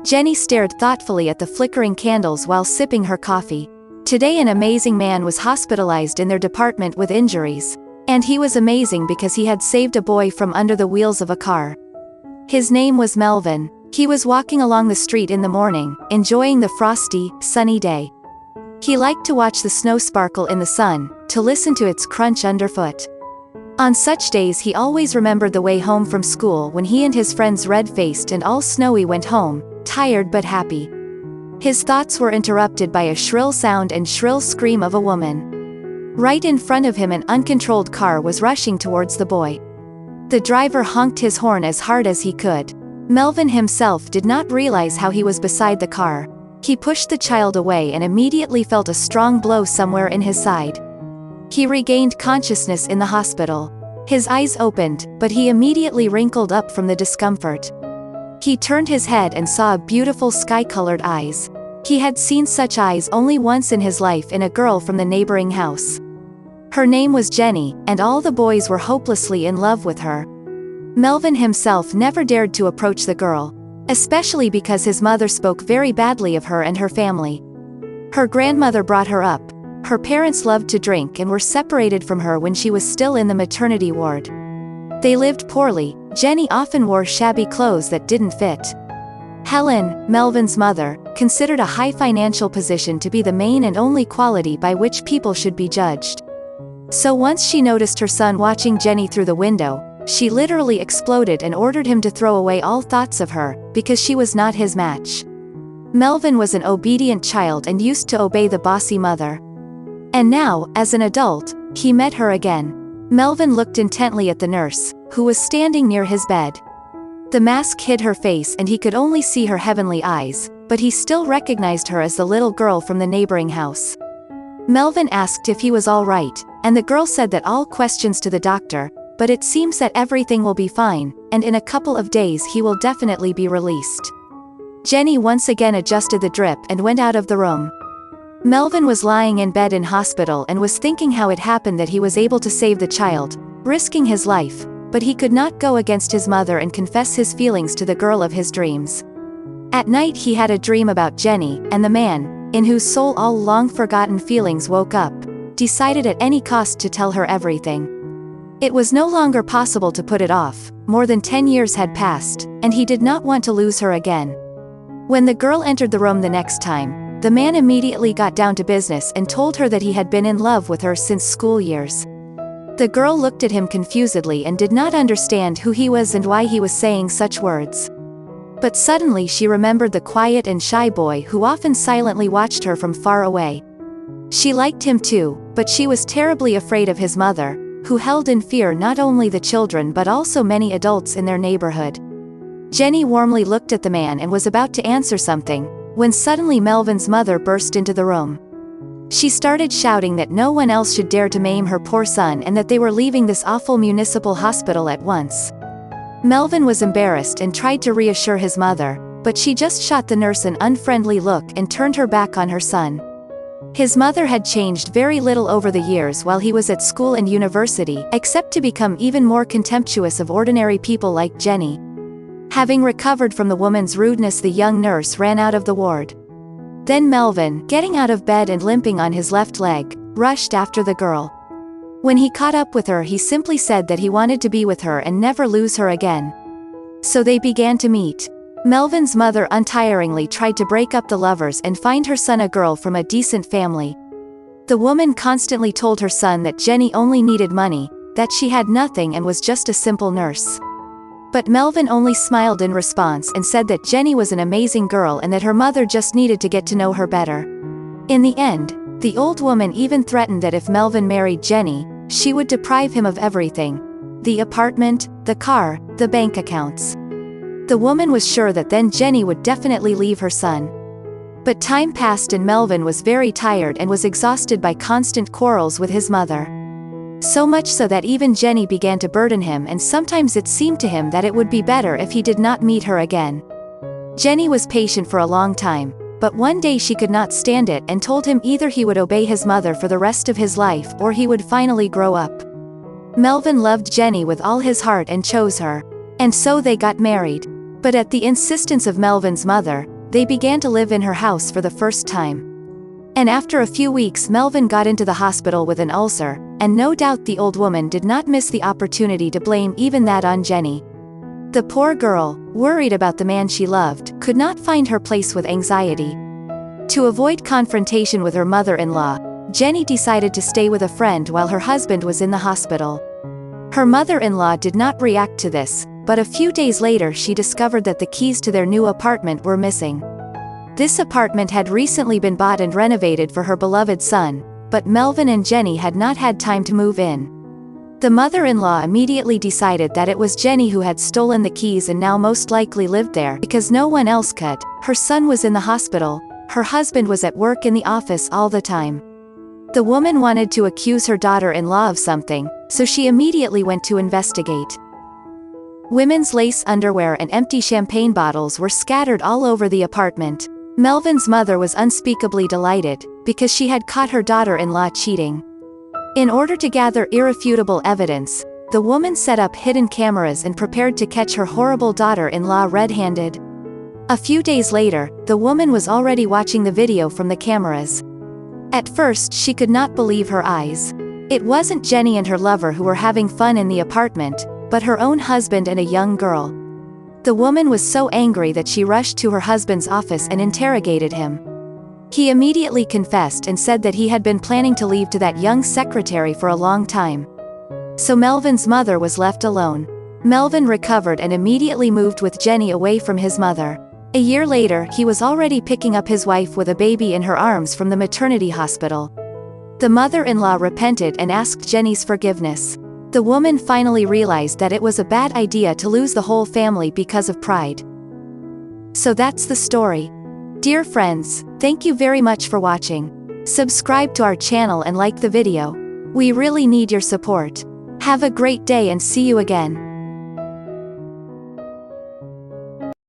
Jenny stared thoughtfully at the flickering candles while sipping her coffee. Today an amazing man was hospitalized in their department with injuries. And he was amazing because he had saved a boy from under the wheels of a car. His name was Melvin. He was walking along the street in the morning, enjoying the frosty, sunny day. He liked to watch the snow sparkle in the sun, to listen to its crunch underfoot. On such days he always remembered the way home from school when he and his friends red-faced and all snowy went home, tired but happy. His thoughts were interrupted by a shrill sound and shrill scream of a woman. Right in front of him an uncontrolled car was rushing towards the boy. The driver honked his horn as hard as he could. Melvin himself did not realize how he was beside the car. He pushed the child away and immediately felt a strong blow somewhere in his side. He regained consciousness in the hospital. His eyes opened, but he immediately wrinkled up from the discomfort. He turned his head and saw beautiful sky-colored eyes. He had seen such eyes only once in his life in a girl from the neighboring house. Her name was Jenny, and all the boys were hopelessly in love with her. Melvin himself never dared to approach the girl, especially because his mother spoke very badly of her and her family. Her grandmother brought her up. Her parents loved to drink and were separated from her when she was still in the maternity ward. They lived poorly. Jenny often wore shabby clothes that didn't fit. Helen, Melvin's mother, considered a high financial position to be the main and only quality by which people should be judged. So once she noticed her son watching Jenny through the window, she literally exploded and ordered him to throw away all thoughts of her, because she was not his match. Melvin was an obedient child and used to obey the bossy mother. And now, as an adult, he met her again. Melvin looked intently at the nurse, who was standing near his bed. The mask hid her face and he could only see her heavenly eyes, but he still recognized her as the little girl from the neighboring house. Melvin asked if he was all right, and the girl said that all questions to the doctor, but it seems that everything will be fine, and in a couple of days he will definitely be released. Jenny once again adjusted the drip and went out of the room. Melvin was lying in bed in hospital and was thinking how it happened that he was able to save the child, risking his life, but he could not go against his mother and confess his feelings to the girl of his dreams. At night he had a dream about Jenny, and the man, in whose soul all long-forgotten feelings woke up, decided at any cost to tell her everything. It was no longer possible to put it off. More than 10 years had passed, and he did not want to lose her again. When the girl entered the room the next time, the man immediately got down to business and told her that he had been in love with her since school years. The girl looked at him confusedly and did not understand who he was and why he was saying such words. But suddenly she remembered the quiet and shy boy who often silently watched her from far away. She liked him too, but she was terribly afraid of his mother, who held in fear not only the children but also many adults in their neighborhood. Jenny warmly looked at the man and was about to answer something, when suddenly Melvin's mother burst into the room. She started shouting that no one else should dare to maim her poor son and that they were leaving this awful municipal hospital at once. Melvin was embarrassed and tried to reassure his mother, but she just shot the nurse an unfriendly look and turned her back on her son. His mother had changed very little over the years while he was at school and university, except to become even more contemptuous of ordinary people like Jenny. Having recovered from the woman's rudeness, the young nurse ran out of the ward. Then Melvin, getting out of bed and limping on his left leg, rushed after the girl. When he caught up with her, he simply said that he wanted to be with her and never lose her again. So they began to meet. Melvin's mother untiringly tried to break up the lovers and find her son a girl from a decent family. The woman constantly told her son that Jenny only needed money, that she had nothing and was just a simple nurse. But Melvin only smiled in response and said that Jenny was an amazing girl and that her mother just needed to get to know her better. In the end, the old woman even threatened that if Melvin married Jenny, she would deprive him of everything: the apartment, the car, the bank accounts. The woman was sure that then Jenny would definitely leave her son. But time passed and Melvin was very tired and was exhausted by constant quarrels with his mother. So much so that even Jenny began to burden him, and sometimes it seemed to him that it would be better if he did not meet her again. Jenny was patient for a long time, but one day she could not stand it and told him either he would obey his mother for the rest of his life or he would finally grow up. Melvin loved Jenny with all his heart and chose her. And so they got married. But at the insistence of Melvin's mother, they began to live in her house for the first time. And after a few weeks, Melvin got into the hospital with an ulcer, and no doubt the old woman did not miss the opportunity to blame even that on Jenny. The poor girl, worried about the man she loved, could not find her place with anxiety. To avoid confrontation with her mother-in-law, Jenny decided to stay with a friend while her husband was in the hospital. Her mother-in-law did not react to this, but a few days later she discovered that the keys to their new apartment were missing. This apartment had recently been bought and renovated for her beloved son, but Melvin and Jenny had not had time to move in. The mother-in-law immediately decided that it was Jenny who had stolen the keys and now most likely lived there because no one else could. Her son was in the hospital, her husband was at work in the office all the time. The woman wanted to accuse her daughter-in-law of something, so she immediately went to investigate. Women's lace underwear and empty champagne bottles were scattered all over the apartment. Melvin's mother was unspeakably delighted, because she had caught her daughter-in-law cheating. In order to gather irrefutable evidence, the woman set up hidden cameras and prepared to catch her horrible daughter-in-law red-handed. A few days later, the woman was already watching the video from the cameras. At first she could not believe her eyes. It wasn't Jenny and her lover who were having fun in the apartment, but her own husband and a young girl. The woman was so angry that she rushed to her husband's office and interrogated him. He immediately confessed and said that he had been planning to leave to that young secretary for a long time. So Melvin's mother was left alone. Melvin recovered and immediately moved with Jenny away from his mother. A year later, he was already picking up his wife with a baby in her arms from the maternity hospital. The mother-in-law repented and asked Jenny's forgiveness. The woman finally realized that it was a bad idea to lose the whole family because of pride. So that's the story. Dear friends, thank you very much for watching. Subscribe to our channel and like the video. We really need your support. Have a great day and see you again.